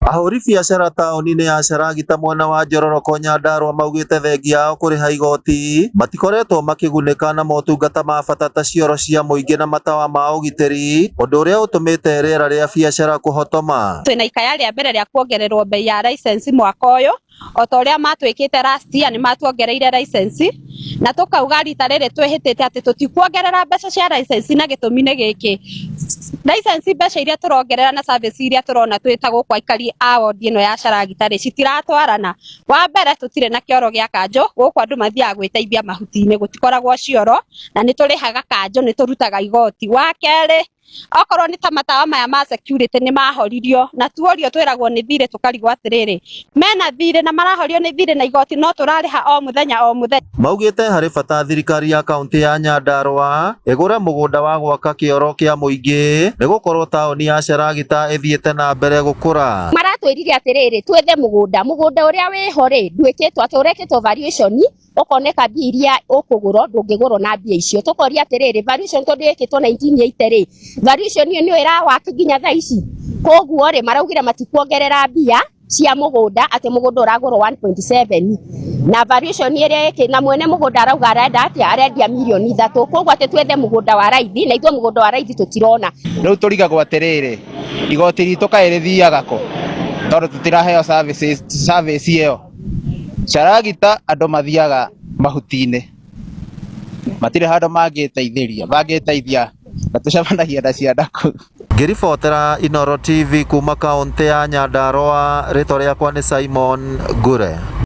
Ahũri biacara taũni-inĩ ya Cheragita mwena wa Njororoko Nyandarua maugĩte thengia yao kũrĩha igoti matikoretwo makĩgunĩka na motungata ma bata ta cioro cia mũingĩ na matawa ma ũgitĩri, ũndũ ũrĩa ũtũmĩte rĩera rĩa biacara kũhotoma. Twĩna ikaya rĩa mbere rĩa kuongererwo bei ya license mwaka ũyũ, o ta ũrĩa matwĩkĩte last year nĩ matuongereire license, na tũkauga rita rĩrĩ twĩhĩtĩte atĩ tũtikuongerera mbeca cia license na gĩtũmi nĩ gĩkĩ. License mbeca iria tũrongerera na service iria tũrona twĩta gũkũ aikari a wodi ĩno ya Cheragita rĩ citiratwarana. Wa mbere tũtirĩ na kĩoro gĩa kanjũ, gũkũ andũ mathiaga gwĩteithia mahuti-inĩ gũtikoragwo cioro, na nĩ tũrĩhaga kanjũ, nĩ tũrutaga igoti. Wa kerĩ, okorwo nĩ ta matawa maya ma security nĩ mahoririo na tuorio twĩragwo nĩ thirĩ tũkarigwo atĩrĩrĩ, mena thirĩ na marahorio nĩ thirĩ na igoti no tũrarĩha o mũthenya o mũthenya. Maugĩte harĩ bata thirikari ya kaunti ya Nyandarua ĩgũre mũgũnda wa gwaka kĩoro kĩa mũingĩ nĩgũkorwo taũni ya Cheragita ĩthiĩte na mbere gũkũra. Maratwĩrire atĩrĩrĩ twethe mũgũnda ũrĩa wĩho rĩ ndwĩkĩtwo atĩ ũrekĩtwo valuation ũkoneka mbia iria ũkũgũrwo ndũngĩgũrwo na mbia icio. Tũkoria atĩrĩrĩ valuation tondũ ĩkĩtwo 1980 rĩ valuation ĩyo nĩyo ĩrawaka nginya thaa ici, koguo rĩ maraugire matikuongerera mbia cia mũgũnda atĩ mũgũnda ũragũrwo 1.7 na valuation ĩrĩa ĩkĩ na mwene mũgũnda arauga arenda atĩa, arendia mirioni 3, koguo atĩ twethe mũgũnda wa raithi na ithuĩ mũgũnda wa raithi tũtirona. Rĩu tũrigagwo atĩrĩrĩ igoti ritũ kaĩ rĩthiaga kũ tondũ tũtiraheo service ĩyo. Cheragita andũ mathiaga mahuti-inĩ, matirĩ handũ mangĩteithia na tũcemanagia na ciana kũu. Ngĩribotera Inooro TV kuma kaunti ya Nyandarua, rĩtwa rĩakwa nĩ Simon Ngure.